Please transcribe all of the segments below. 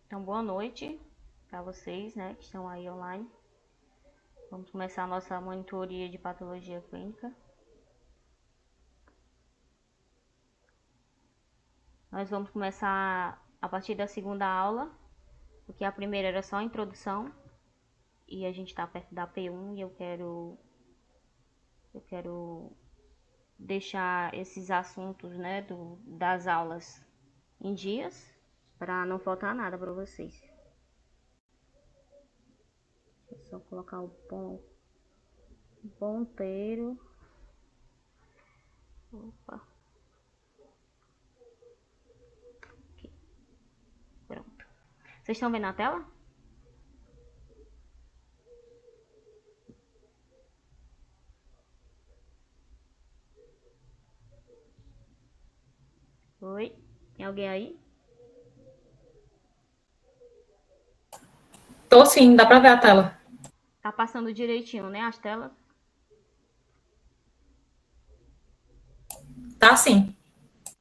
Então, boa noite para vocês, né, que estão aí online. Vamos começar a nossa monitoria de patologia clínica. Nós vamos começar a partir da segunda aula, porque a primeira era só a introdução e a gente está perto da P1 e eu quero deixar esses assuntos, né, das aulas em dias para não faltar nada para vocês. Deixa eu só colocar o ponteiro. Opa. Aqui. Pronto. Vocês estão vendo a tela? Oi? Tem alguém aí? Tô sim, dá pra ver a tela. Tá passando direitinho, né, as telas? Tá sim.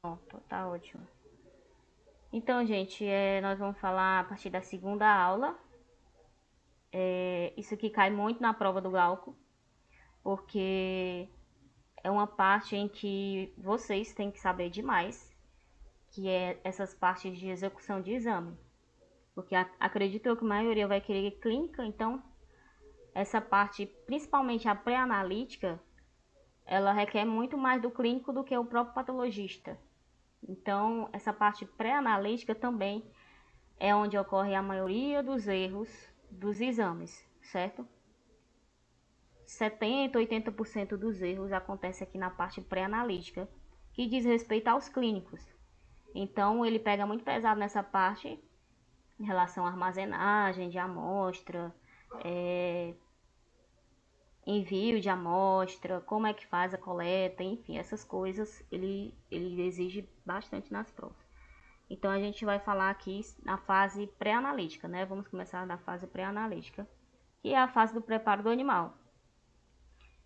Pronto, tá ótimo. Então, gente, nós vamos falar a partir da segunda aula. Isso aqui cai muito na prova do Glauco, porque é uma parte em que vocês têm que saber demais, que é essas partes de execução de exame. Porque acredito eu que a maioria vai querer clínica, então essa parte, principalmente a pré-analítica, ela requer muito mais do clínico do que o próprio patologista. Então, essa parte pré-analítica também é onde ocorre a maioria dos erros dos exames, certo? 70, 80% dos erros acontece aqui na parte pré-analítica, que diz respeito aos clínicos. Então, ele pega muito pesado nessa parte em relação à armazenagem de amostra, envio de amostra, como é que faz a coleta, enfim, essas coisas ele exige bastante nas provas. Então a gente vai falar aqui na fase pré-analítica, né? Vamos começar na fase pré-analítica, que é a fase do preparo do animal.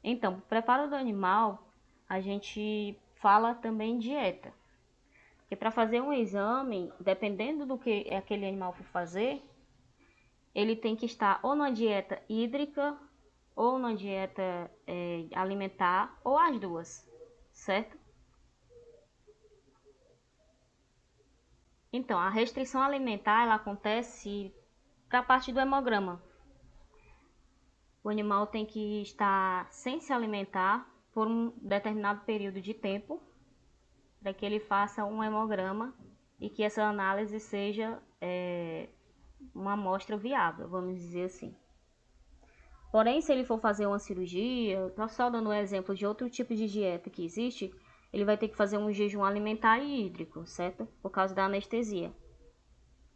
Então, o preparo do animal, a gente fala também dieta. Porque para fazer um exame, dependendo do que aquele animal for fazer, ele tem que estar ou numa dieta hídrica, ou numa dieta alimentar, ou as duas, certo? Então, a restrição alimentar ela acontece para a parte do hemograma. O animal tem que estar sem se alimentar por um determinado período de tempo para que ele faça um hemograma e que essa análise seja uma amostra viável, vamos dizer assim. Porém, se ele for fazer uma cirurgia, estou só dando um exemplo de outro tipo de dieta que existe, ele vai ter que fazer um jejum alimentar e hídrico, certo? Por causa da anestesia.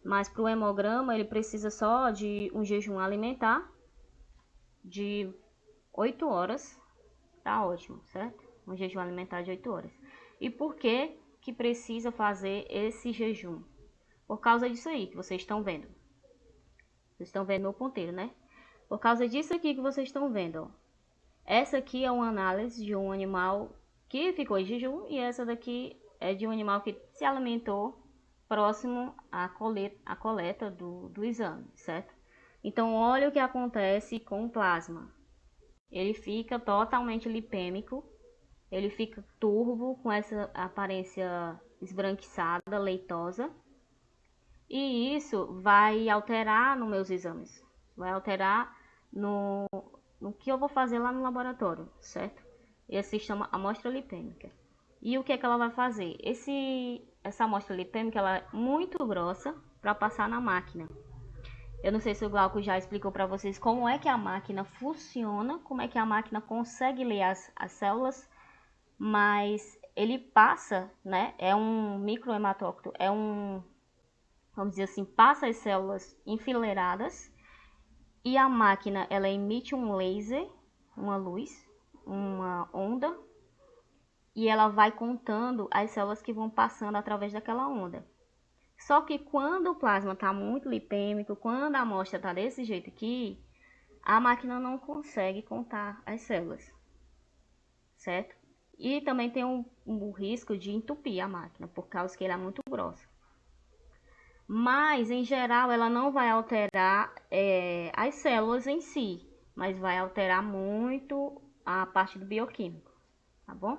Mas para o hemograma, ele precisa só de um jejum alimentar de 8 horas, tá ótimo, certo? Um jejum alimentar de 8 horas. E por que que precisa fazer esse jejum? Por causa disso aí que vocês estão vendo. Vocês estão vendo meu ponteiro, né? Por causa disso aqui que vocês estão vendo, ó. Essa aqui é uma análise de um animal que ficou em jejum e essa daqui é de um animal que se alimentou próximo à coleta do exame, certo? Então, olha o que acontece com o plasma. Ele fica totalmente lipêmico, ele fica turvo, com essa aparência esbranquiçada, leitosa, e isso vai alterar nos meus exames, vai alterar no que eu vou fazer lá no laboratório, certo? Esse se chama amostra lipêmica. E o que é que ela vai fazer? Essa amostra lipêmica ela é muito grossa para passar na máquina. Eu não sei se o Glauco já explicou para vocês como é que a máquina funciona, como é que a máquina consegue ler as células, mas ele passa, né? É um microhematócrito, vamos dizer assim, passa as células enfileiradas e a máquina ela emite um laser, uma luz, uma onda, e ela vai contando as células que vão passando através daquela onda. Só que quando o plasma está muito lipêmico, quando a amostra está desse jeito aqui, a máquina não consegue contar as células, certo? E também tem um risco de entupir a máquina, por causa que ela é muito grossa. Mas, em geral, ela não vai alterar as células em si, mas vai alterar muito a parte do bioquímico, tá bom?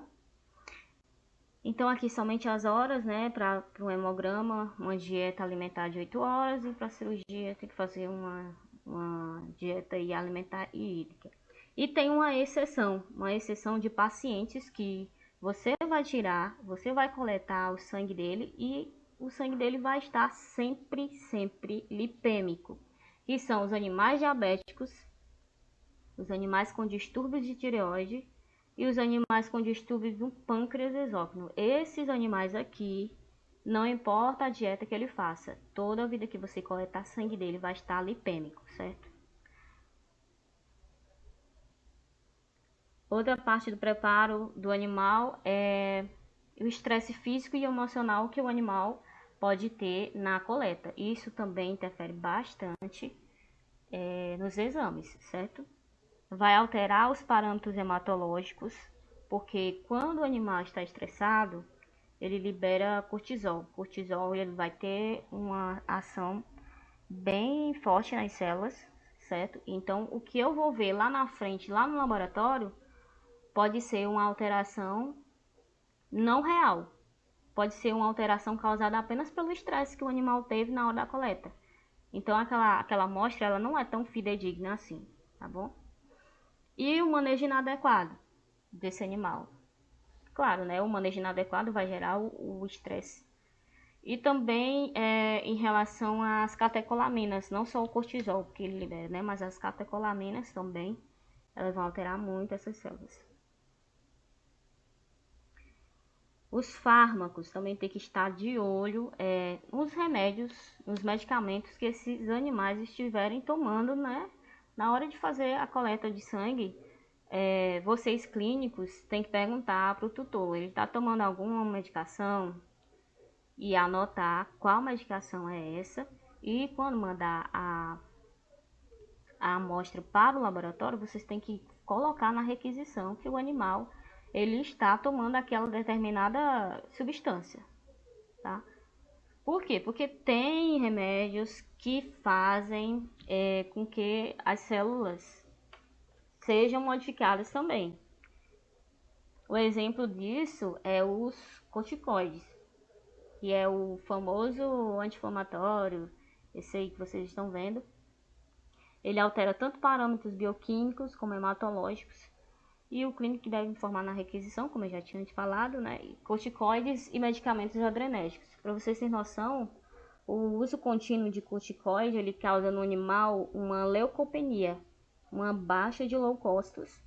Então, aqui somente as horas, né, para o hemograma, uma dieta alimentar de 8 horas, e para a cirurgia tem que fazer uma dieta alimentar e hídrica. E tem uma exceção de pacientes que você vai tirar, você vai coletar o sangue dele e o sangue dele vai estar sempre lipêmico, que são os animais diabéticos, os animais com distúrbios de tireoide e os animais com distúrbios do pâncreas exócrino. Esses animais aqui, não importa a dieta que ele faça, toda a vida que você coletar sangue dele vai estar lipêmico, certo? Outra parte do preparo do animal é o estresse físico e emocional que o animal pode ter na coleta. Isso também interfere bastante nos exames, certo? Vai alterar os parâmetros hematológicos, porque quando o animal está estressado, ele libera cortisol. Cortisol ele vai ter uma ação bem forte nas células, certo? Então, o que eu vou ver lá na frente, lá no laboratório, pode ser uma alteração não real. Pode ser uma alteração causada apenas pelo estresse que o animal teve na hora da coleta. Então, aquela amostra ela não é tão fidedigna assim, tá bom? E o manejo inadequado desse animal. Claro, né? O manejo inadequado vai gerar o estresse. E também em relação às catecolaminas, não só o cortisol que ele libera, né? Mas as catecolaminas também, elas vão alterar muito essas células. Os fármacos também tem que estar de olho nos remédios, nos medicamentos que esses animais estiverem tomando, né? Na hora de fazer a coleta de sangue, vocês clínicos têm que perguntar para o tutor, ele está tomando alguma medicação e anotar qual medicação é essa e quando mandar a amostra para o laboratório, vocês têm que colocar na requisição que o animal ele está tomando aquela determinada substância, tá? Por quê? Porque tem remédios que fazem com que as células sejam modificadas também. O exemplo disso é os corticoides, que é o famoso anti-inflamatório, esse aí que vocês estão vendo. Ele altera tanto parâmetros bioquímicos como hematológicos. E o clínico deve informar na requisição, como eu já tinha te falado, né? Corticoides e medicamentos adrenérgicos. Para vocês terem noção, o uso contínuo de corticoide ele causa no animal uma leucopenia, uma baixa de leucócitos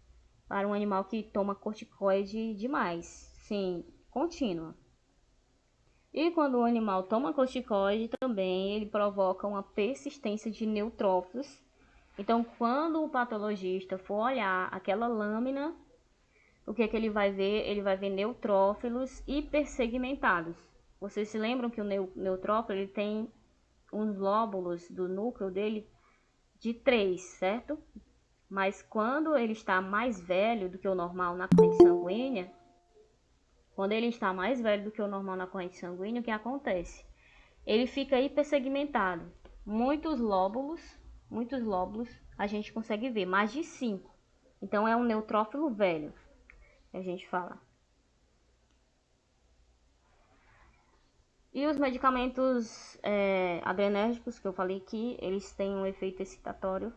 para um animal que toma corticoide demais, sim, contínua. E quando o animal toma corticoide também, ele provoca uma persistência de neutrófilos. Então, quando o patologista for olhar aquela lâmina, o que é que ele vai ver? Ele vai ver neutrófilos hipersegmentados. Vocês se lembram que o neutrófilo ele tem uns lóbulos do núcleo dele de 3, certo? Mas quando ele está mais velho do que o normal na corrente sanguínea, quando ele está mais velho do que o normal na corrente sanguínea, o que acontece? Ele fica hipersegmentado. Muitos lóbulos a gente consegue ver, mais de 5. Então é um neutrófilo velho, que a gente fala. E os medicamentos adrenérgicos que eu falei aqui, eles têm um efeito excitatório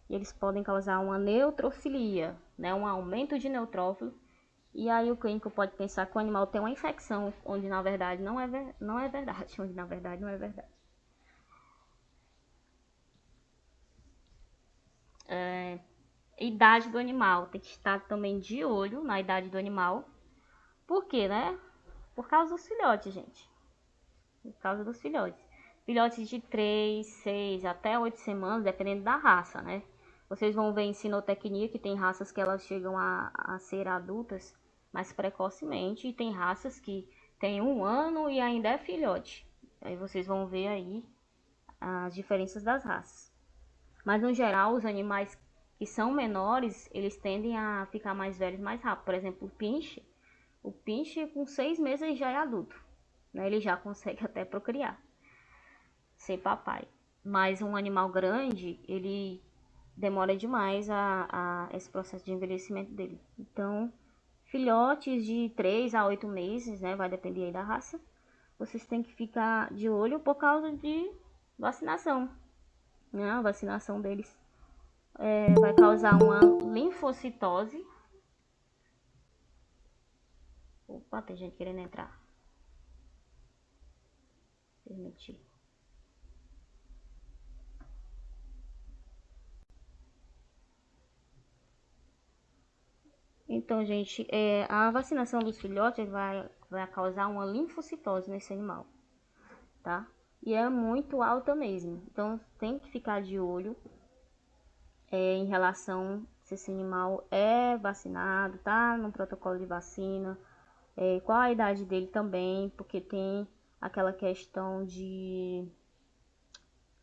e eles podem causar uma neutrofilia, né, um aumento de neutrófilo. E aí o clínico pode pensar que o animal tem uma infecção, onde na verdade não é verdade, onde na verdade não é verdade. Idade do animal, tem que estar também de olho na idade do animal. Por quê, né? Por causa dos filhotes, gente. Por causa dos filhotes. Filhotes de 3, 6 até 8 semanas, dependendo da raça, né? Vocês vão ver em sinotecnia que tem raças que elas chegam a ser adultas mais precocemente. E tem raças que tem 1 ano e ainda é filhote. Aí vocês vão ver aí as diferenças das raças. Mas no geral, os animais que são menores, eles tendem a ficar mais velhos mais rápido. Por exemplo, o pinche com 6 meses já é adulto, né? Ele já consegue até procriar. ser papai. Mas um animal grande, ele demora demais esse processo de envelhecimento dele. Então, filhotes de 3 a 8 meses, né, vai depender aí da raça, vocês têm que ficar de olho por causa de vacinação, né? A vacinação deles vai causar uma linfocitose. Opa, tem gente querendo entrar. Permitir. Então, gente, a vacinação dos filhotes vai causar uma linfocitose nesse animal, tá? E é muito alta mesmo. Então, tem que ficar de olho em relação se esse animal é vacinado, tá no protocolo de vacina, qual a idade dele também, porque tem aquela questão de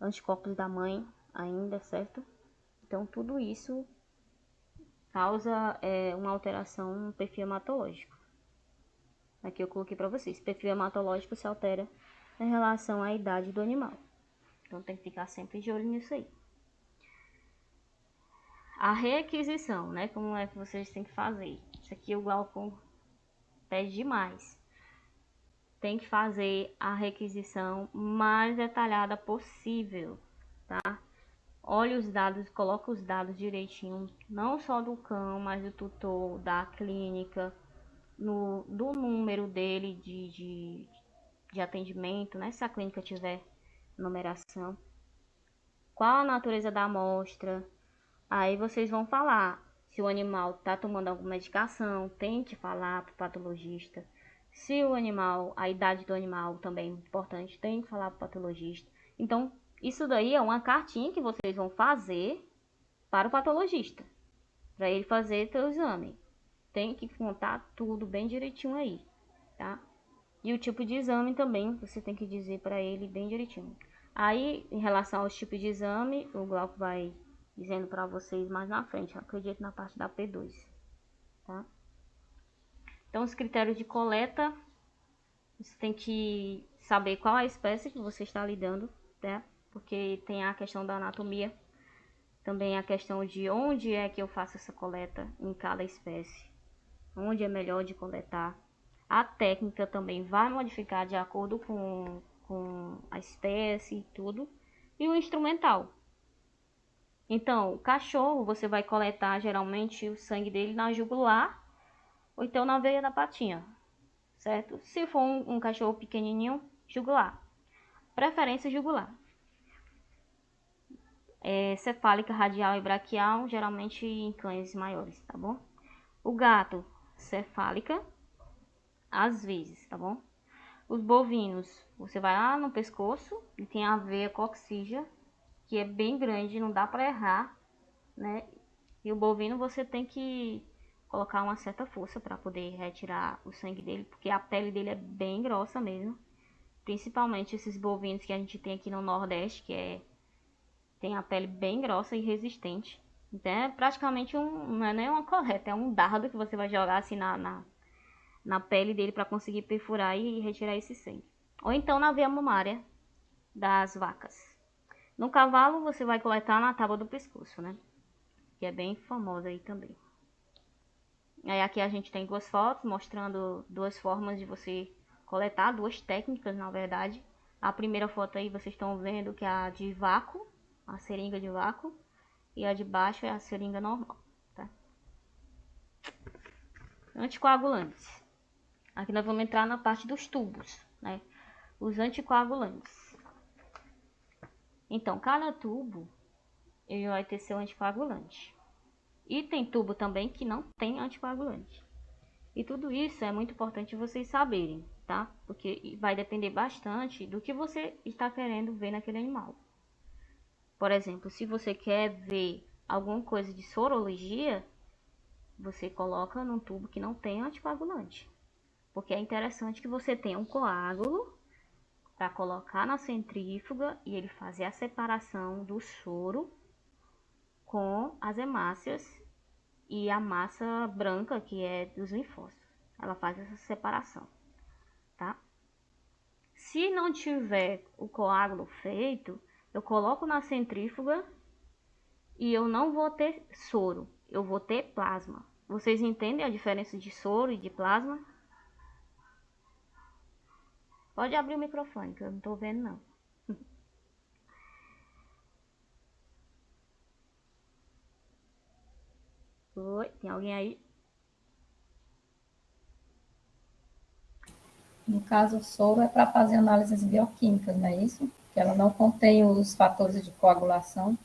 anticorpos da mãe ainda, certo? Então, tudo isso causa uma alteração no perfil hematológico. Aqui eu coloquei para vocês. O perfil hematológico se altera em relação à idade do animal. Então tem que ficar sempre de olho nisso aí. A requisição, né? Como é que vocês têm que fazer? Isso aqui o Glaucon pede demais. Tem que fazer a requisição mais detalhada possível, tá? Olha os dados, coloca os dados direitinho, não só do cão, mas do tutor, da clínica, do número dele de atendimento, né? Se a clínica tiver numeração. Qual a natureza da amostra? Aí vocês vão falar se o animal está tomando alguma medicação, tem que falar para o patologista. Se o animal, a idade do animal também é importante, tem que falar para o patologista. Então, isso daí é uma cartinha que vocês vão fazer para o patologista, para ele fazer o exame. Tem que contar tudo bem direitinho aí, tá? E o tipo de exame também, você tem que dizer para ele bem direitinho. Aí, em relação aos tipos de exame, o Glauco vai dizendo para vocês mais na frente, acredito na parte da P2, tá? Então, os critérios de coleta, você tem que saber qual é a espécie que você está lidando, né? Porque tem a questão da anatomia, também a questão de onde é que eu faço essa coleta em cada espécie, onde é melhor de coletar. A técnica também vai modificar de acordo com a espécie e tudo. E o instrumental. Então, o cachorro, você vai coletar geralmente o sangue dele na jugular ou então na veia da patinha, certo? Se for um cachorro pequenininho, jugular. Preferência jugular. Cefálica, radial e braquial, geralmente em cães maiores, tá bom? O gato, cefálica, às vezes, tá bom? Os bovinos, você vai lá no pescoço e tem a veia coxígea, que é bem grande, não dá para errar, né? E o bovino você tem que colocar uma certa força para poder retirar o sangue dele, porque a pele dele é bem grossa mesmo. Principalmente esses bovinos que a gente tem aqui no Nordeste, tem a pele bem grossa e resistente. Então é praticamente não é nem uma coleta, é um dardo que você vai jogar assim na pele dele para conseguir perfurar e retirar esse sangue. Ou então na veia mamária das vacas. No cavalo você vai coletar na tábua do pescoço, né? Que é bem famosa aí também. Aí aqui a gente tem duas fotos mostrando duas formas de você coletar, duas técnicas na verdade. A primeira foto aí vocês estão vendo que é a de vácuo, a seringa de vácuo, e a de baixo é a seringa normal, tá? Anticoagulantes. Aqui nós vamos entrar na parte dos tubos, né? Os anticoagulantes. Então, cada tubo ele vai ter seu anticoagulante. E tem tubo também que não tem anticoagulante. E tudo isso é muito importante vocês saberem, tá? Porque vai depender bastante do que você está querendo ver naquele animal. Por exemplo, se você quer ver alguma coisa de sorologia, você coloca num tubo que não tem anticoagulante. Porque é interessante que você tenha um coágulo para colocar na centrífuga e ele fazer a separação do soro com as hemácias e a massa branca que é dos linfócitos. Ela faz essa separação, tá? Se não tiver o coágulo feito, eu coloco na centrífuga e eu não vou ter soro, eu vou ter plasma. Vocês entendem a diferença de soro e de plasma? Pode abrir o microfone, que eu não tô vendo não. Oi, tem alguém aí? No caso, o soro é para fazer análises bioquímicas, não é isso? Que ela não contém os fatores de coagulação.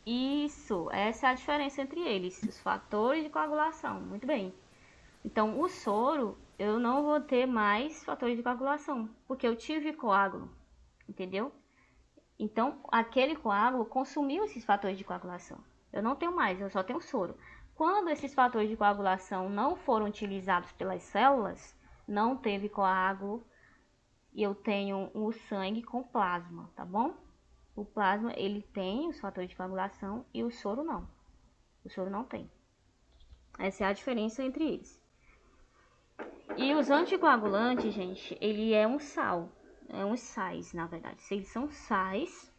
Isso, essa é a diferença entre eles, os fatores de coagulação. Muito bem. Então, o soro, eu não vou ter mais fatores de coagulação, porque eu tive coágulo, entendeu? Então, aquele coágulo consumiu esses fatores de coagulação. Eu não tenho mais, eu só tenho soro. Quando esses fatores de coagulação não foram utilizados pelas células, não teve coágulo, e eu tenho o sangue com plasma, tá bom? O plasma, ele tem os fatores de coagulação e o soro não. O soro não tem. Essa é a diferença entre eles. E os anticoagulantes, gente, ele é um sal. É uns sais, na verdade. Eles são sais.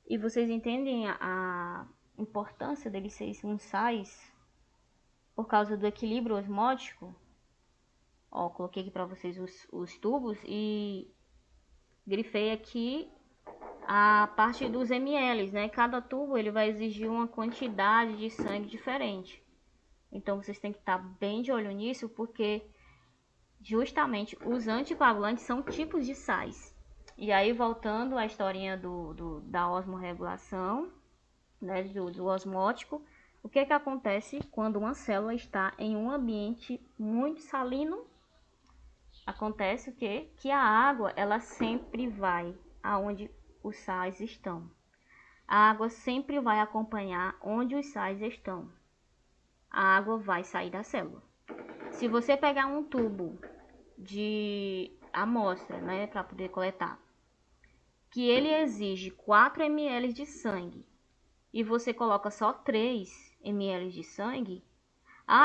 E vocês entendem a importância deles serem uns sais por causa do equilíbrio osmótico? Ó, coloquei aqui para vocês os tubos e grifei aqui a parte dos ml, né? Cada tubo ele vai exigir uma quantidade de sangue diferente. Então vocês têm que estar bem de olho nisso, porque justamente os anticoagulantes são tipos de sais. E aí, voltando à historinha da osmorregulação, né, do osmótico, o que acontece quando uma célula está em um ambiente muito salino? Acontece o quê? Que a água, ela sempre vai aonde os sais estão. A água sempre vai acompanhar onde os sais estão. A água vai sair da célula. Se você pegar um tubo de amostra, né, para poder coletar, que ele exige 4 ml de sangue e você coloca só 3 ml de sangue,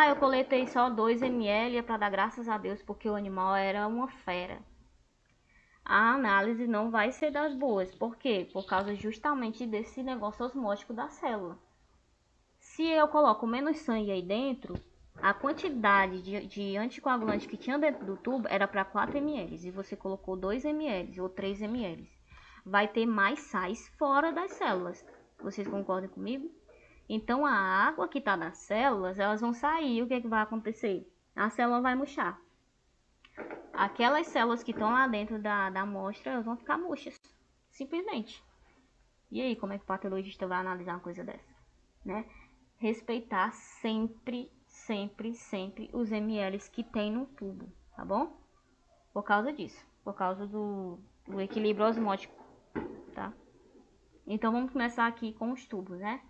eu coletei só 2 ml para dar graças a Deus porque o animal era uma fera. A análise não vai ser das boas. Por quê? Por causa justamente desse negócio osmótico da célula. Se eu coloco menos sangue aí dentro, a quantidade de anticoagulante que tinha dentro do tubo era para 4 ml e você colocou 2 ml ou 3 ml. Vai ter mais sais fora das células. Vocês concordam comigo? Então a água que está nas células, elas vão sair. O que vai acontecer? A célula vai murchar. Aquelas células que estão lá dentro da amostra, elas vão ficar murchas. Simplesmente. E aí, como é que o patologista vai analisar uma coisa dessa? Né? Respeitar sempre, sempre, sempre os ml que tem no tubo, tá bom? Por causa disso, por causa do equilíbrio osmótico, tá? Então vamos começar aqui com os tubos, né?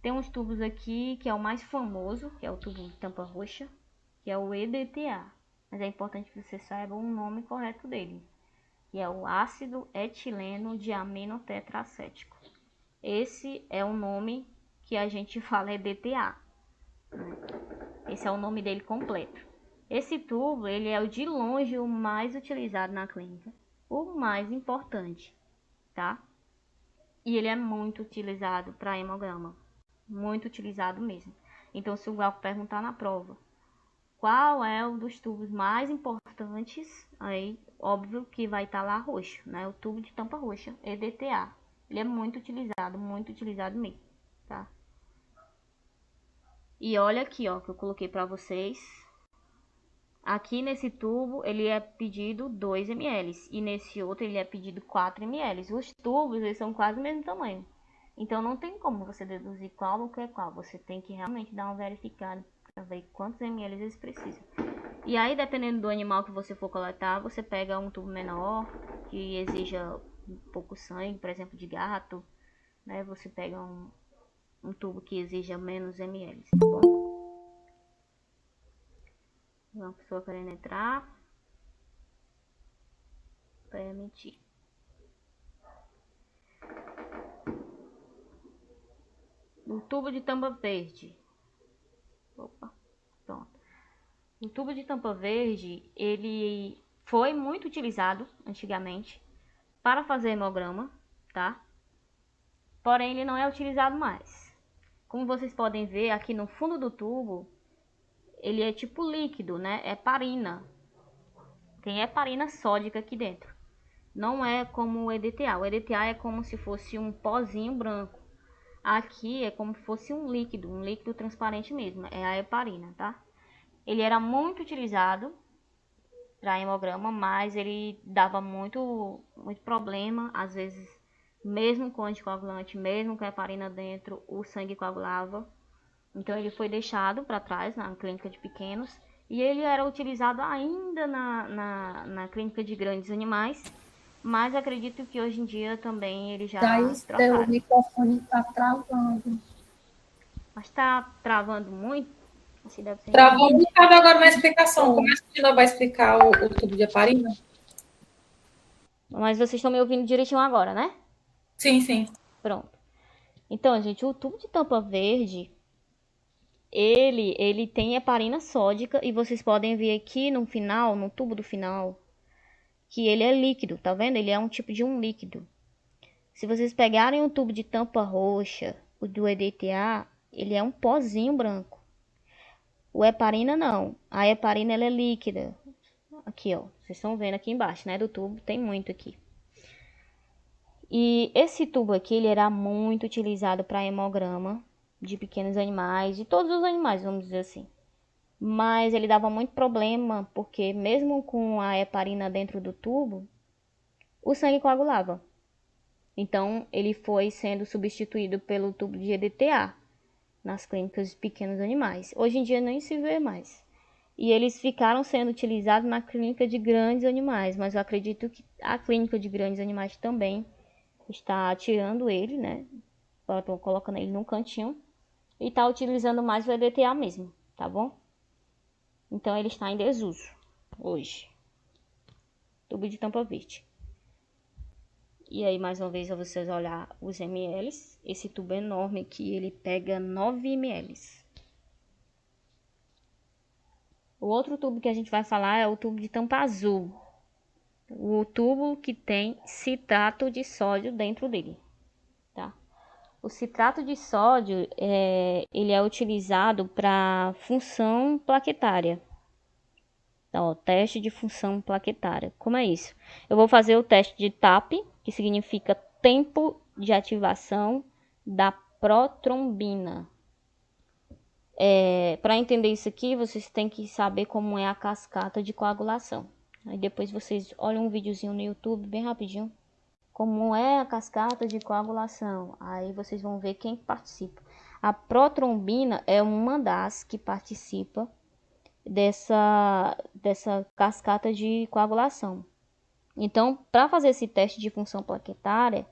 Tem uns tubos aqui que é o mais famoso, que é o tubo de tampa roxa, que é o EDTA. Mas é importante que você saiba o nome correto dele, que é o ácido etileno diaminotetracético. Esse é o nome que a gente fala EDTA. Esse é o nome dele completo. Esse tubo, ele é o de longe o mais utilizado na clínica, o mais importante, tá? E ele é muito utilizado para hemograma, muito utilizado mesmo. Então, se o Glauco perguntar na prova, qual é um dos tubos mais importantes, aí óbvio que vai estar lá roxo, né? O tubo de tampa roxa, EDTA. Ele é muito utilizado mesmo, tá? E olha aqui, ó, que eu coloquei para vocês. Aqui nesse tubo ele é pedido 2 ml e nesse outro ele é pedido 4 ml. Os tubos eles são quase o mesmo tamanho. Então não tem como você deduzir qual ou que é qual. Você tem que realmente dar uma verificada para ver quantos ml eles precisam. E aí, dependendo do animal que você for coletar, você pega um tubo menor, que exija um pouco sangue, por exemplo, de gato, né? Você pega um tubo que exija menos ml, tá bom? Uma pessoa querendo entrar. Permitir. O tubo de tampa verde. Opa, pronto. O tubo de tampa verde, ele foi muito utilizado antigamente para fazer hemograma, tá? Porém, ele não é utilizado mais. Como vocês podem ver aqui no fundo do tubo, ele é tipo líquido, né? É heparina. Tem heparina sódica aqui dentro. Não é como o EDTA. O EDTA é como se fosse um pozinho branco. Aqui é como se fosse um líquido transparente mesmo. É a heparina, tá? Ele era muito utilizado para hemograma, mas ele dava muito problema. Às vezes, mesmo com anticoagulante, mesmo com heparina dentro, o sangue coagulava. Então ele foi deixado para trás na clínica de pequenos. E ele era utilizado ainda na clínica de grandes animais. Mas acredito que hoje em dia também eles já Thaís, teu trocaram. microfone está travando. Mas tá travando muito. Assim deve ser a Travou um internet. bocado agora na explicação. Começa de novo a explicar o tubo de heparina? Mas vocês estão me ouvindo direitinho agora, né? Sim, sim. Pronto. Então, gente, o tubo de tampa verde, ele tem heparina sódica e vocês podem ver aqui no final, no tubo do final, que ele é líquido, tá vendo? Ele é um tipo de um líquido. Se vocês pegarem um tubo de tampa roxa, o do EDTA, ele é um pozinho branco. O heparina não. A heparina ela é líquida. Aqui, ó. Vocês estão vendo aqui embaixo, né, do tubo, tem muito aqui. E esse tubo aqui, ele era muito utilizado para hemograma de pequenos animais, de todos os animais, vamos dizer assim. Mas ele dava muito problema, porque mesmo com a heparina dentro do tubo, o sangue coagulava. Então, ele foi sendo substituído pelo tubo de EDTA nas clínicas de pequenos animais. Hoje em dia nem se vê mais. E eles ficaram sendo utilizados na clínica de grandes animais, mas eu acredito que a clínica de grandes animais também está tirando ele, né? Estou colocando ele num cantinho e está utilizando mais o EDTA mesmo, tá bom? Então ele está em desuso hoje. Tubo de tampa verde. E aí, mais uma vez, a vocês olhar os ml. Esse tubo é enorme aqui, ele pega 9 ml. O outro tubo que a gente vai falar é o tubo de tampa azul. O tubo que tem citrato de sódio dentro dele, tá? O citrato de sódio, ele é utilizado para função plaquetária. Então, ó, teste de função plaquetária. Como é isso? Eu vou fazer o teste de TAP, que significa tempo de ativação da protrombina. Para entender isso aqui, vocês têm que saber como é a cascata de coagulação. Aí depois vocês olham um videozinho no YouTube, bem rapidinho, como é a cascata de coagulação. Aí vocês vão ver quem participa. A protrombina é uma das que participa dessa cascata de coagulação. Então, para fazer esse teste de função plaquetária,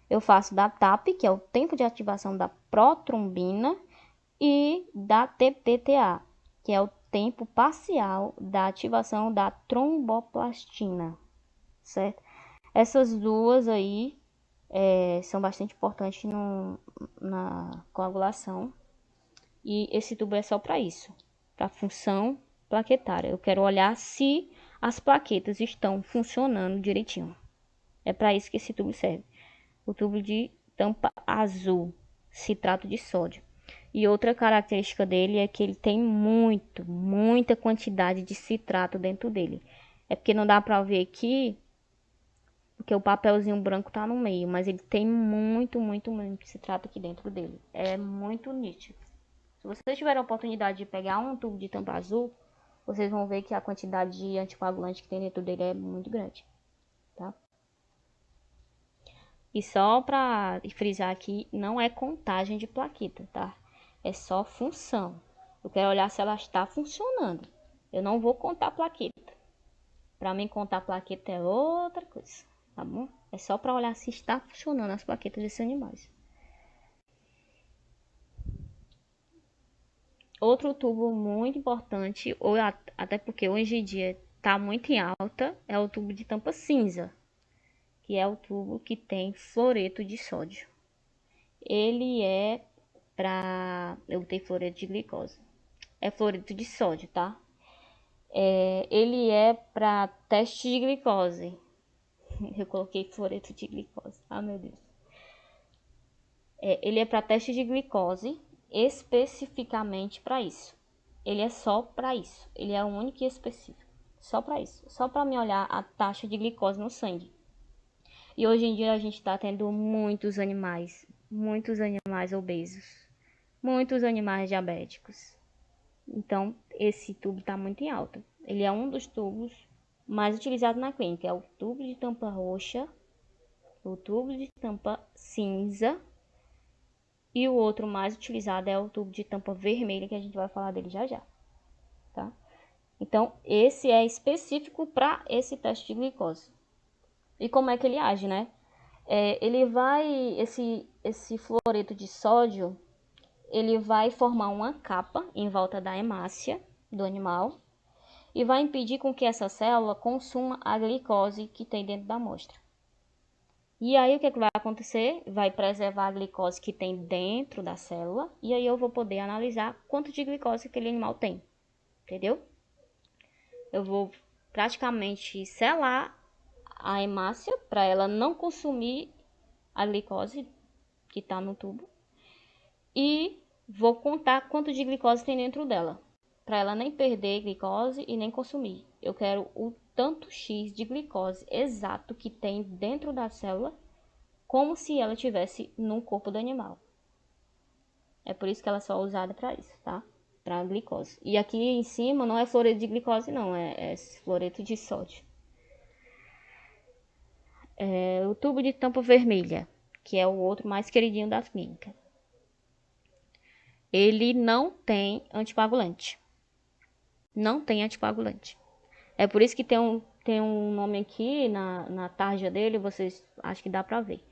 eu faço da TAP, que é o tempo de ativação da protrombina, e da TPTA, que é o tempo parcial da ativação da tromboplastina, certo? Essas duas aí são bastante importantes na coagulação. E esse tubo é só para isso, para função plaquetária. Eu quero olhar se as plaquetas estão funcionando direitinho. É para isso que esse tubo serve. O tubo de tampa azul, citrato de sódio. E outra característica dele é que ele tem muita quantidade de citrato dentro dele. É porque não dá para ver aqui, porque o papelzinho branco tá no meio, mas ele tem muito citrato aqui dentro dele. É muito nítido. Se vocês tiverem a oportunidade de pegar um tubo de tampa azul, vocês vão ver que a quantidade de anticoagulante que tem dentro dele é muito grande, tá? E só para frisar aqui, não é contagem de plaqueta, tá? É só função. Eu quero olhar se ela está funcionando. Eu não vou contar plaqueta. Para mim, contar plaqueta é outra coisa, tá bom? É só para olhar se está funcionando as plaquetas desses animais. Outro tubo muito importante, até porque hoje em dia está muito em alta, é o tubo de tampa cinza, que é o tubo que tem fluoreto de sódio. Ele é para... Eu botei fluoreto de glicose. É fluoreto de sódio, tá? Ele é para teste de glicose. Eu coloquei floreto de glicose. Ah, meu Deus. Ele é para teste de glicose, especificamente para isso. Ele é só para isso. Ele é o único e específico. Só para isso. Só para me olhar a taxa de glicose no sangue. E hoje em dia a gente está tendo muitos animais obesos, muitos animais diabéticos. Então, esse tubo está muito em alta. Ele é um dos tubos mais utilizados na clínica. É o tubo de tampa roxa, o tubo de tampa cinza e o outro mais utilizado é o tubo de tampa vermelha, que a gente vai falar dele já já, tá? Então, esse é específico para esse teste de glicose. E como é que ele age, né? Esse fluoreto de sódio, ele vai formar uma capa em volta da hemácia do animal e vai impedir com que essa célula consuma a glicose que tem dentro da amostra. E aí o que vai acontecer? Vai preservar a glicose que tem dentro da célula e aí eu vou poder analisar quanto de glicose aquele animal tem, entendeu? Eu vou praticamente selar a hemácia para ela não consumir a glicose que está no tubo e vou contar quanto de glicose tem dentro dela, para ela nem perder glicose e nem consumir. Eu quero o tanto X de glicose exato que tem dentro da célula, como se ela tivesse no corpo do animal. É por isso que ela é só usada para isso, tá? Para glicose. E aqui em cima não é floreto de glicose não, é floreto de sódio. O tubo de tampa vermelha, que é o outro mais queridinho das clínicas. Ele não tem anticoagulante. Não tem anticoagulante. É por isso que tem um nome aqui na tarja dele, vocês acho que dá pra ver.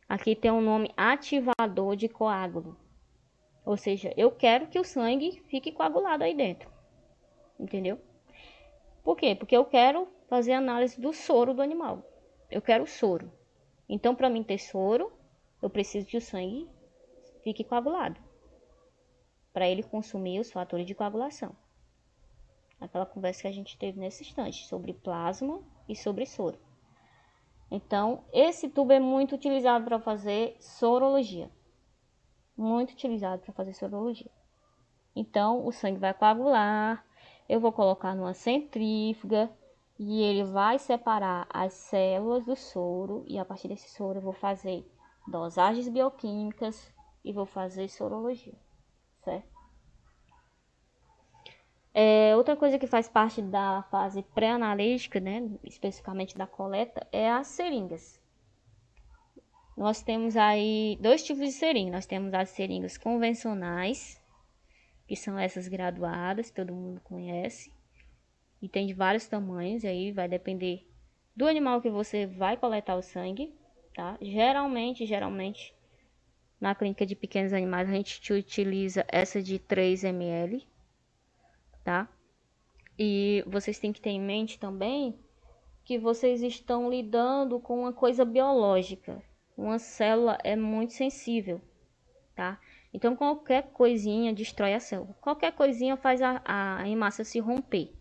Aqui tem um nome ativador de coágulo. Ou seja, eu quero que o sangue fique coagulado aí dentro. Entendeu? Por quê? Porque eu quero fazer análise do soro do animal. Eu quero soro. Então, para mim ter soro, eu preciso que o sangue fique coagulado. Para ele consumir os fatores de coagulação. Aquela conversa que a gente teve nesse instante sobre plasma e sobre soro. Então, esse tubo é muito utilizado para fazer sorologia. Muito utilizado para fazer sorologia. Então, o sangue vai coagular, eu vou colocar numa centrífuga e ele vai separar as células do soro e a partir desse soro eu vou fazer dosagens bioquímicas e vou fazer sorologia, certo? Outra coisa que faz parte da fase pré-analítica, né, especificamente da coleta, é as seringas. Nós temos aí dois tipos de seringa. Nós temos as seringas convencionais, que são essas graduadas, que todo mundo conhece. E tem de vários tamanhos, aí vai depender do animal que você vai coletar o sangue, tá? Geralmente, na clínica de pequenos animais, a gente utiliza essa de 3 ml, tá? E vocês têm que ter em mente também que vocês estão lidando com uma coisa biológica. Uma célula é muito sensível, tá? Então, qualquer coisinha destrói a célula. Qualquer coisinha faz a hemácia se romper.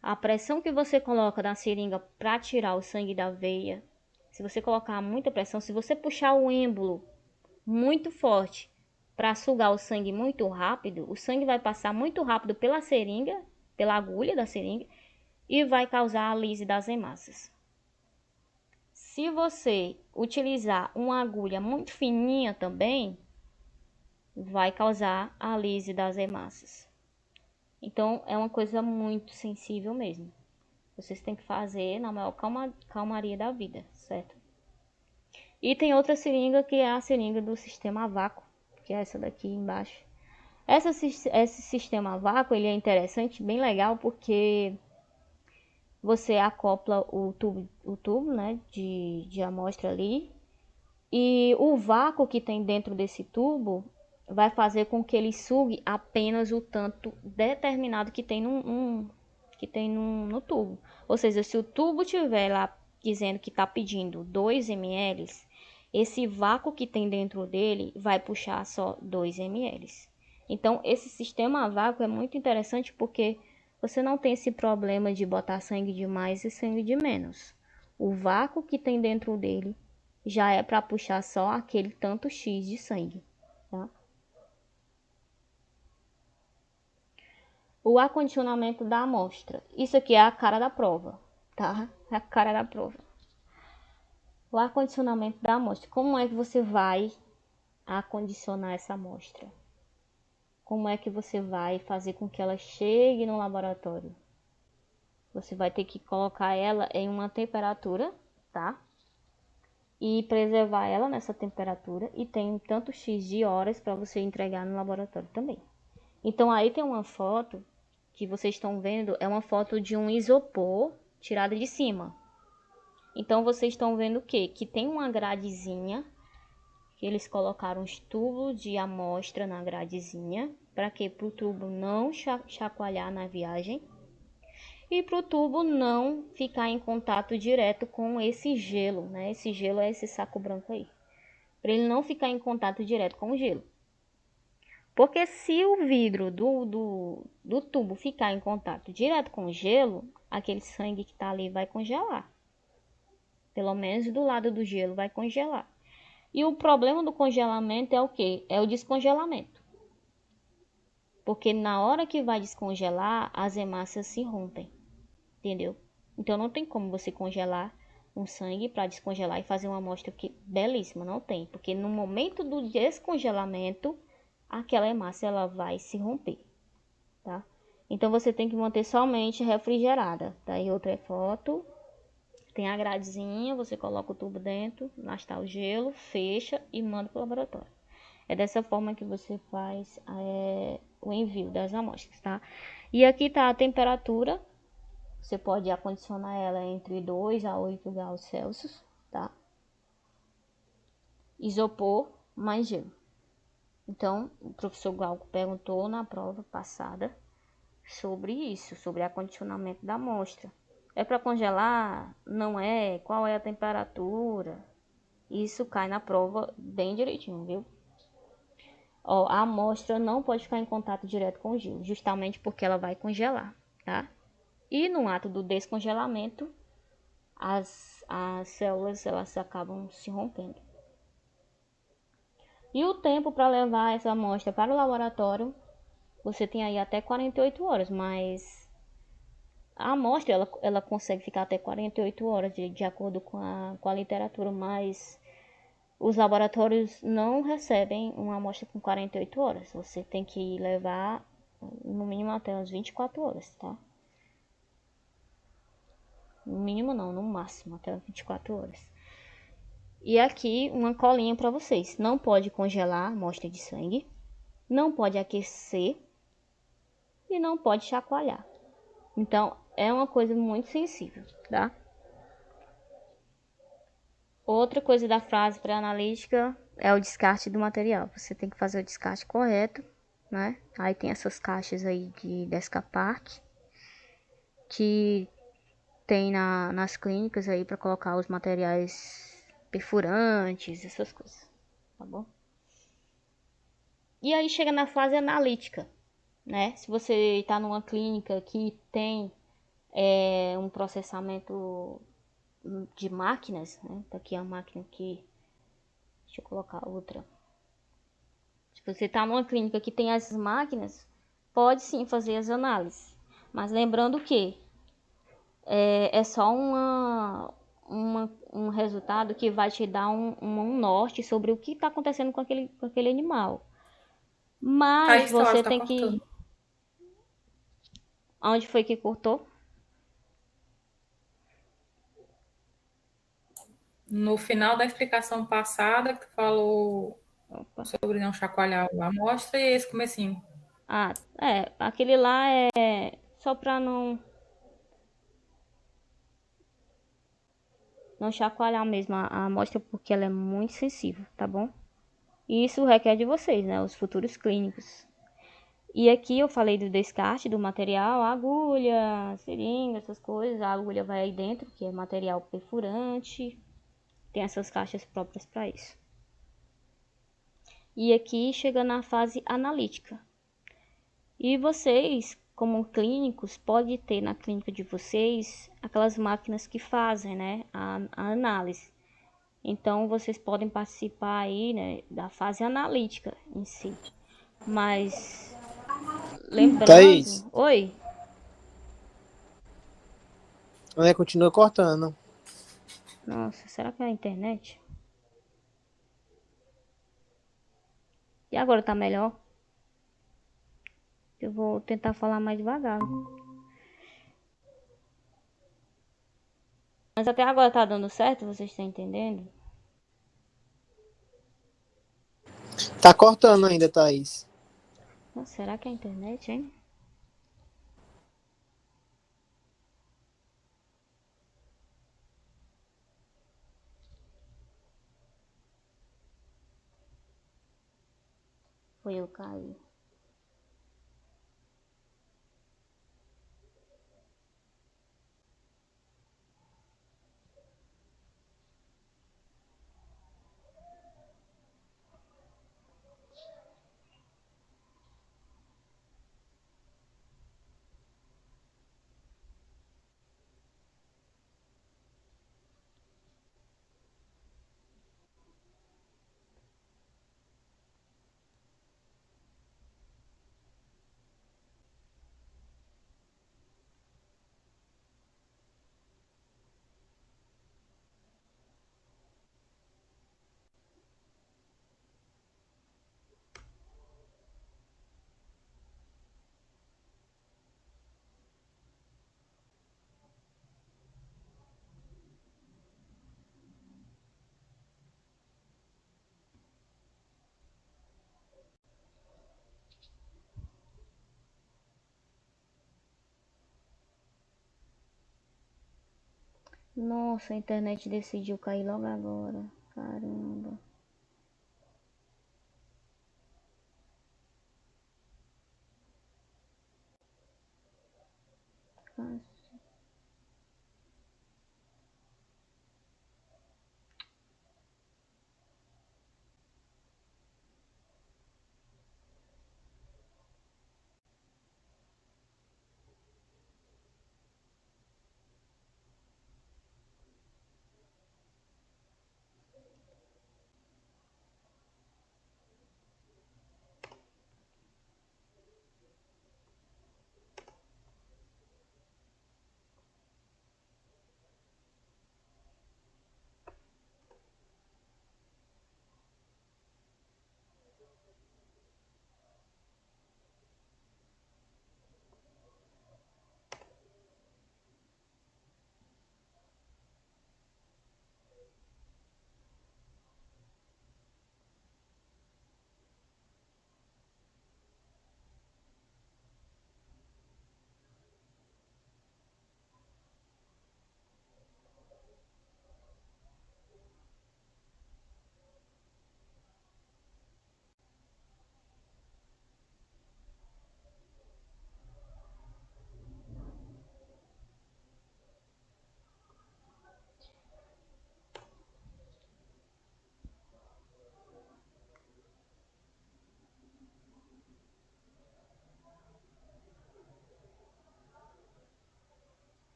A pressão que você coloca na seringa para tirar o sangue da veia, se você colocar muita pressão, se você puxar o êmbolo muito forte para sugar o sangue muito rápido, o sangue vai passar muito rápido pela seringa, pela agulha da seringa, e vai causar a lise das hemácias. Se você utilizar uma agulha muito fininha também, vai causar a lise das hemácias. Então, é uma coisa muito sensível mesmo. Vocês têm que fazer na maior calmaria da vida, certo? E tem outra seringa que é a seringa do sistema a vácuo, que é essa daqui embaixo. Esse sistema a vácuo, ele é interessante, bem legal, porque você acopla o tubo, né, de amostra ali, e o vácuo que tem dentro desse tubo vai fazer com que ele sugue apenas o tanto determinado que tem no tubo. Ou seja, se o tubo tiver lá dizendo que está pedindo 2 ml, esse vácuo que tem dentro dele vai puxar só 2 ml. Então, esse sistema a vácuo é muito interessante porque você não tem esse problema de botar sangue de mais e sangue de menos. O vácuo que tem dentro dele já é para puxar só aquele tanto X de sangue, tá? O acondicionamento da amostra. Isso aqui é a cara da prova, tá? É a cara da prova. O acondicionamento da amostra. Como é que você vai acondicionar essa amostra? Como é que você vai fazer com que ela chegue no laboratório? Você vai ter que colocar ela em uma temperatura, tá? E preservar ela nessa temperatura. E tem tanto X de horas para você entregar no laboratório também. Então aí tem uma foto que vocês estão vendo, é uma foto de um isopor tirada de cima. Então vocês estão vendo o quê? Que tem uma gradezinha, que eles colocaram os tubos de amostra na gradezinha, para que para o tubo não chacoalhar na viagem e para o tubo não ficar em contato direto com esse gelo, né? Esse gelo é esse saco branco aí, para ele não ficar em contato direto com o gelo. Porque se o vidro do tubo ficar em contato direto com o gelo, aquele sangue que está ali vai congelar. Pelo menos do lado do gelo vai congelar. E o problema do congelamento é o quê? É o descongelamento. Porque na hora que vai descongelar, as hemácias se rompem. Entendeu? Então não tem como você congelar um sangue para descongelar e fazer uma amostra que belíssima. Não tem. Porque no momento do descongelamento, aquela hemácia ela vai se romper, tá? Então você tem que manter somente refrigerada. Daí outra foto, tem a gradezinha, você coloca o tubo dentro, lá está o gelo, fecha e manda para o laboratório. É dessa forma que você faz o envio das amostras, tá? E aqui está a temperatura, você pode acondicionar ela entre 2 a 8 graus Celsius, tá? Isopor mais gelo. Então, o professor Glauco perguntou na prova passada sobre isso, sobre acondicionamento da amostra. É para congelar? Não é? Qual é a temperatura? Isso cai na prova bem direitinho, viu? Ó, a amostra não pode ficar em contato direto com o gelo, justamente porque ela vai congelar, tá? E no ato do descongelamento, as células elas acabam se rompendo. E o tempo para levar essa amostra para o laboratório, você tem aí até 48 horas, mas a amostra ela consegue ficar até 48 horas de acordo com a literatura, mas os laboratórios não recebem uma amostra com 48 horas. Você tem que levar no mínimo até umas 24 horas, tá? No mínimo não, no máximo até 24 horas. E aqui uma colinha para vocês. Não pode congelar a amostra de sangue, não pode aquecer e não pode chacoalhar. Então é uma coisa muito sensível, tá? Outra coisa da frase pré-analítica é o descarte do material. Você tem que fazer o descarte correto, né? Aí tem essas caixas aí de Descapart que tem nas clínicas aí para colocar os materiais perfurantes, essas coisas, tá bom? E aí chega na fase analítica, né? Se você está numa clínica que tem um processamento de máquinas, né? Tá aqui a máquina aqui. Deixa eu colocar outra. Se você está numa clínica que tem essas máquinas, pode sim fazer as análises. Mas lembrando que é só um resultado que vai te dar um norte sobre o que está acontecendo com aquele animal. Mas Thaís, você tá tem que... Onde foi que cortou? No final da explicação passada, que tu falou Opa. sobre não chacoalhar a amostra, e esse comecinho. Ah, aquele lá é só para não chacoalhar mesmo a amostra, porque ela é muito sensível, tá bom? E isso requer de vocês, né, os futuros clínicos. E aqui eu falei do descarte do material, agulha, seringa, essas coisas. A agulha vai aí dentro, que é material perfurante. Tem essas caixas próprias para isso. E aqui chega na fase analítica. E vocês, como clínicos, pode ter na clínica de vocês aquelas máquinas que fazem, né, a análise. Então, vocês podem participar aí, né, da fase analítica em si. Mas, Thaís, lembrando... Oi? continua cortando. Nossa, será que é a internet? E agora tá melhor? Eu vou tentar falar mais devagar. Mas até agora tá dando certo? Vocês estão entendendo? Tá cortando ainda, Thaís. Nossa, será que é a internet, hein? Foi eu cair. Nossa, a internet decidiu cair logo agora. Caramba.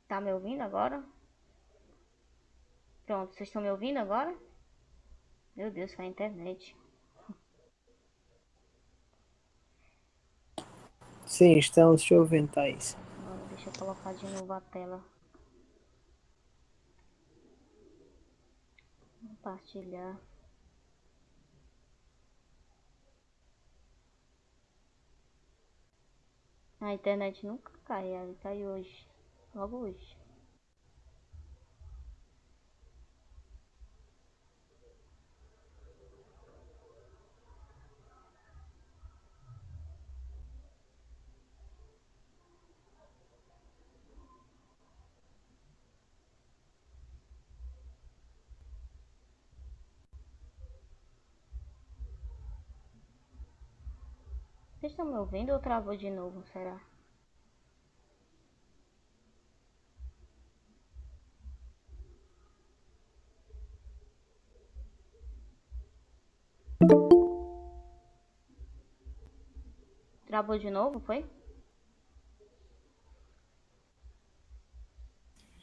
Tá me ouvindo agora? Pronto, vocês estão me ouvindo agora? Meu Deus, foi a internet. Sim, estamos te ouvindo, Thaís. Agora deixa eu colocar de novo a tela. Compartilhar. A internet nunca cai, ela cai hoje. Logo hoje. Vocês estão me ouvindo ou travou de novo, será? Travou de novo, foi?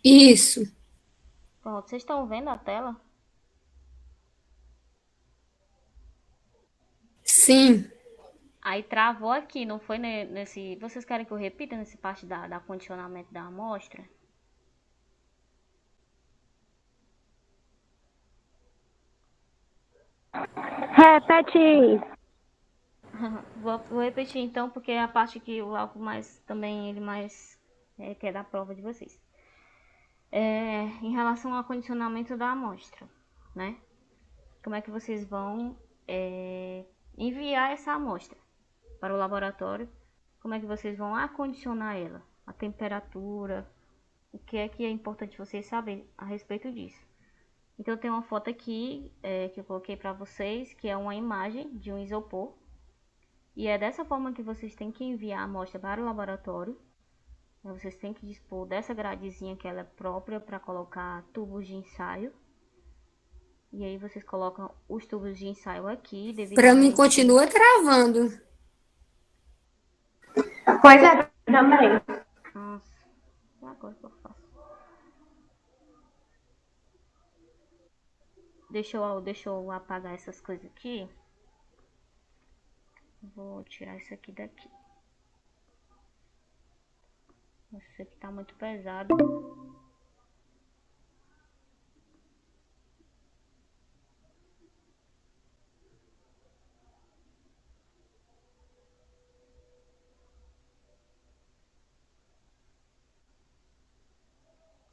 Isso. Pronto, vocês estão vendo a tela? Sim. Aí travou aqui, não foi nesse... Vocês querem que eu repita nesse parte da condicionamento da amostra? Repete. Vou repetir então, porque é a parte que o Alco mais também ele mais quer dar prova de vocês. Em relação ao condicionamento da amostra, né? Como é que vocês vão enviar essa amostra para o laboratório? Como é que vocês vão acondicionar ela? A temperatura, o que é importante vocês saberem a respeito disso. Então tem uma foto aqui que eu coloquei para vocês, que é uma imagem de um isopor. E é dessa forma que vocês têm que enviar a amostra para o laboratório. Vocês têm que dispor dessa gradezinha que ela é própria para colocar tubos de ensaio. E aí vocês colocam os tubos de ensaio aqui. Para mim continua travando. Pois é, também. Nossa, e agora que eu faço? Deixa eu apagar essas coisas aqui. Vou tirar isso aqui daqui. Isso aqui tá muito pesado.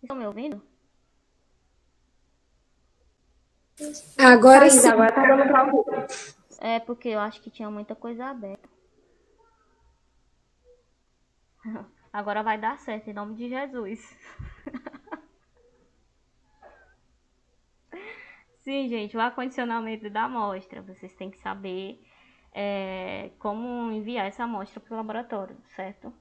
Estão me ouvindo? Agora Thaís, sim. agora tá dando pra ouvir. É porque eu acho que tinha muita coisa aberta. Agora vai dar certo, em nome de Jesus. Sim, gente, o acondicionamento da amostra. Vocês têm que saber como enviar essa amostra para o laboratório, certo?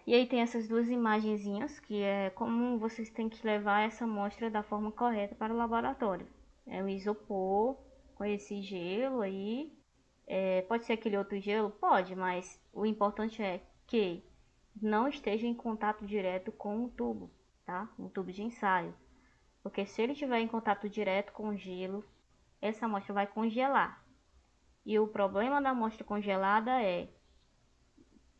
E aí tem essas duas imagenzinhas, que é como vocês têm que levar essa amostra da forma correta para o laboratório. É o isopor com esse gelo aí. Pode ser aquele outro gelo? Pode, mas o importante é que não esteja em contato direto com o tubo, tá? Um tubo de ensaio. Porque se ele estiver em contato direto com o gelo, essa amostra vai congelar. E o problema da amostra congelada é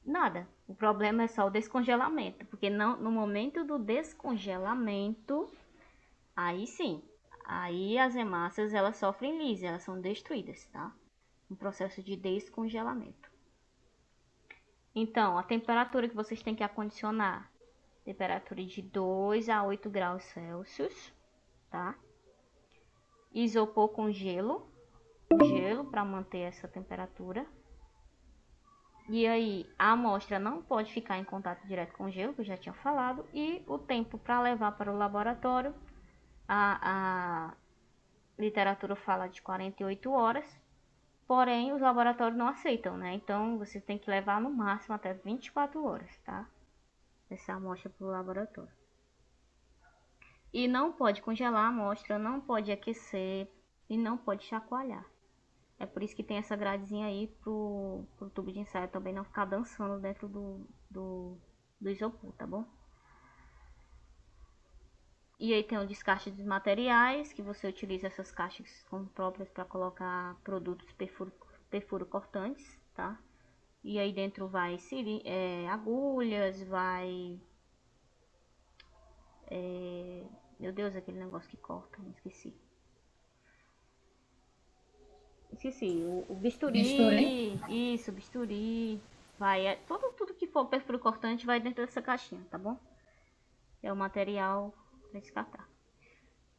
nada. O problema é só o descongelamento. Porque no momento do descongelamento, aí sim, aí as hemácias elas sofrem lise, elas são destruídas, tá? Um processo de descongelamento. Então, a temperatura que vocês têm que acondicionar, temperatura de 2 a 8 graus Celsius, tá? Isopor com gelo para manter essa temperatura. E aí, a amostra não pode ficar em contato direto com o gelo, que eu já tinha falado. E o tempo para levar para o laboratório, a literatura fala de 48 horas. Porém, os laboratórios não aceitam, né? Então, você tem que levar no máximo até 24 horas, tá? Essa amostra para o laboratório. E não pode congelar a amostra, não pode aquecer e não pode chacoalhar. É por isso que tem essa gradezinha aí pro tubo de ensaio também não ficar dançando dentro do isopor, tá bom? E aí tem o descarte dos materiais, que você utiliza essas caixas como próprias para colocar produtos perfuro cortantes, tá? E aí dentro vai agulhas, vai... meu Deus, aquele negócio que corta, me esqueci. Esqueci, o bisturi. Isso, bisturi. Vai, tudo que for perfuro cortante vai dentro dessa caixinha, tá bom? É o material para descartar.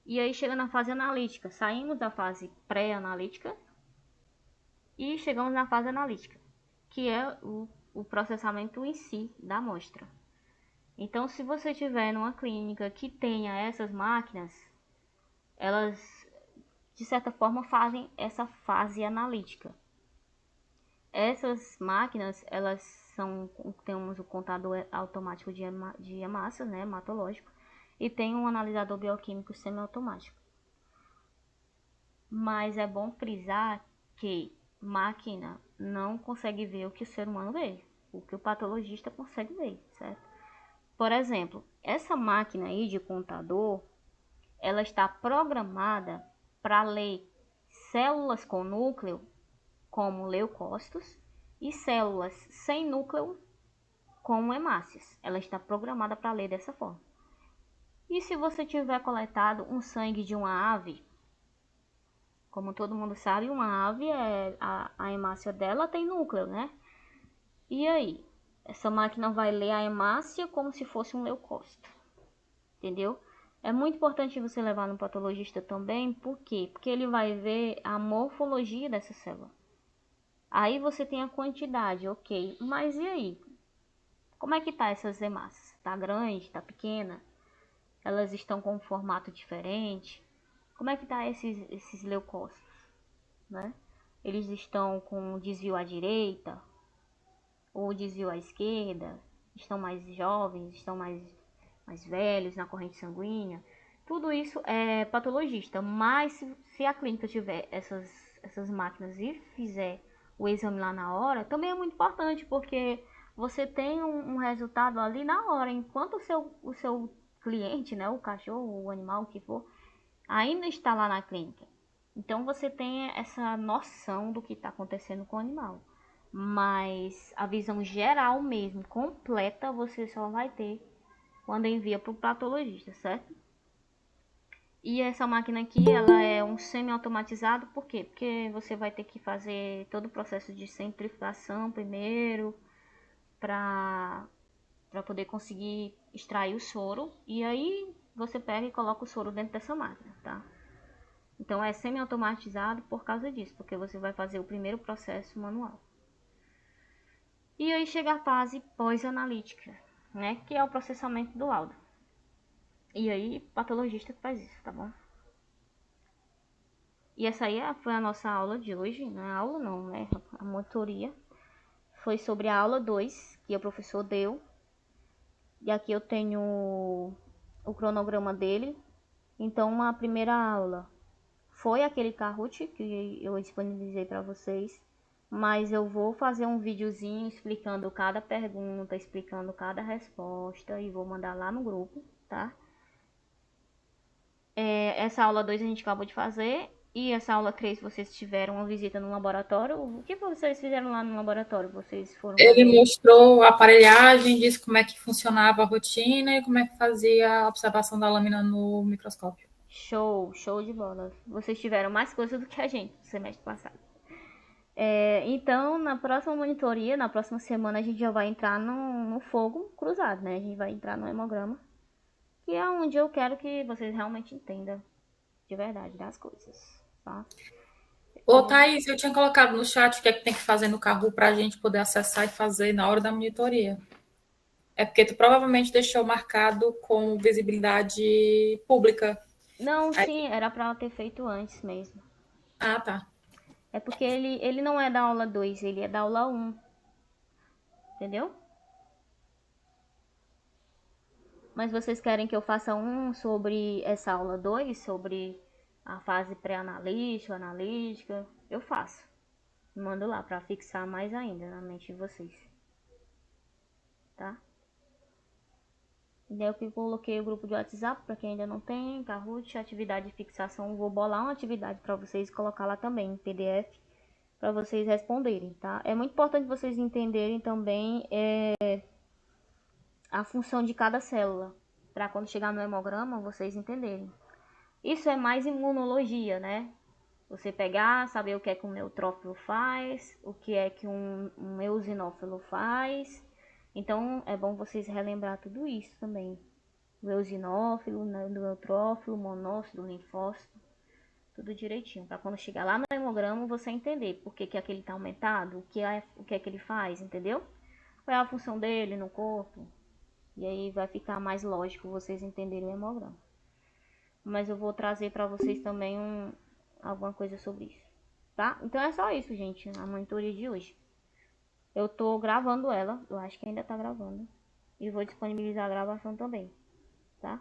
E aí chega na fase analítica. Saímos da fase pré-analítica e chegamos na fase analítica, que é o processamento em si da amostra. Então, se você tiver numa clínica que tenha essas máquinas, elas de certa forma fazem essa fase analítica. Essas máquinas, elas temos o contador automático de hemácias, né, hematológico, e tem um analisador bioquímico semiautomático. Mas é bom frisar que máquina não consegue ver o que o ser humano vê, o que o patologista consegue ver, certo? Por exemplo, essa máquina aí de contador, ela está programada para ler células com núcleo, como leucócitos, e células sem núcleo, como hemácias. Ela está programada para ler dessa forma. E se você tiver coletado um sangue de uma ave, como todo mundo sabe, uma ave, a hemácia dela tem núcleo, né? E aí? Essa máquina vai ler a hemácia como se fosse um leucócito. Entendeu? É muito importante você levar no patologista também. Por quê? Porque ele vai ver a morfologia dessa célula. Aí você tem a quantidade, ok. Mas e aí? Como é que tá essas hemácias? Tá grande? Tá pequena? Elas estão com um formato diferente? Como é que tá esses leucócitos, né? Eles estão com desvio à direita ou desvio à esquerda? Estão mais jovens? Estão mais velhos na corrente sanguínea? Tudo isso é patologista, mas se a clínica tiver essas máquinas e fizer o exame lá na hora, também é muito importante, porque você tem um resultado ali na hora, enquanto o seu cliente, né, o cachorro, o animal, o que for, ainda está lá na clínica. Então você tem essa noção do que está acontecendo com o animal. Mas a visão geral mesmo, completa, você só vai ter quando envia para o patologista, certo? E essa máquina aqui, ela é um semi-automatizado, por quê? Porque você vai ter que fazer todo o processo de centrifugação primeiro, para poder conseguir extrair o soro, e aí você pega e coloca o soro dentro dessa máquina, tá? Então é semi-automatizado por causa disso, porque você vai fazer o primeiro processo manual. E aí chega a fase pós-analítica, né? Que é o processamento do laudo. E aí, patologista que faz isso, tá bom? E essa aí foi a nossa aula de hoje. Não é aula não, né? A monitoria. Foi sobre a aula 2 que o professor deu. E aqui eu tenho o cronograma dele. Então, a primeira aula foi aquele Kahoot que eu disponibilizei para vocês. Mas eu vou fazer um videozinho explicando cada pergunta, explicando cada resposta. E vou mandar lá no grupo, tá? Essa aula 2 a gente acabou de fazer. E essa aula 3 vocês tiveram uma visita no laboratório. O que vocês fizeram lá no laboratório? Vocês foram Ele fazer... mostrou a aparelhagem, disse como é que funcionava a rotina e como é que fazia a observação da lâmina no microscópio. Show de bola. Vocês tiveram mais coisa do que a gente no semestre passado. Então, na próxima monitoria, na próxima semana, a gente já vai entrar no fogo cruzado, né? A gente vai entrar no hemograma, que é onde eu quero que vocês realmente entendam de verdade das coisas, tá? Ô, Thaís, eu tinha colocado no chat o que é que tem que fazer no Kahoot para a gente poder acessar e fazer na hora da monitoria. É porque tu provavelmente deixou marcado com visibilidade pública. Não, sim, era pra ter feito antes mesmo. Ah, tá. É porque ele não é da aula 2, ele é da aula 1. Entendeu? Mas vocês querem que eu faça um sobre essa aula 2, sobre a fase pré-analítica, analítica? Eu faço. Mando lá pra fixar mais ainda na mente de vocês. Tá? E daí eu coloquei o grupo de WhatsApp para quem ainda não tem, Kahoot, atividade de fixação. Vou bolar uma atividade para vocês e colocar lá também em PDF para vocês responderem, tá? É muito importante vocês entenderem também a função de cada célula, para quando chegar no hemograma vocês entenderem. Isso é mais imunologia, né? Você pegar, saber o que é que um neutrófilo faz, o que é que um eosinófilo faz. Então, é bom vocês relembrar tudo isso também. O eosinófilo, do neutrófilo, monócito, linfócito, tudo direitinho. Para quando chegar lá no hemograma, você entender por que aquele tá aumentado, o que é que ele faz, entendeu? Qual é a função dele no corpo. E aí vai ficar mais lógico vocês entenderem o hemograma. Mas eu vou trazer para vocês também alguma coisa sobre isso, tá? Então é só isso, gente, a monitoria de hoje. Eu tô gravando ela. Eu acho que ainda tá gravando. E vou disponibilizar a gravação também. Tá?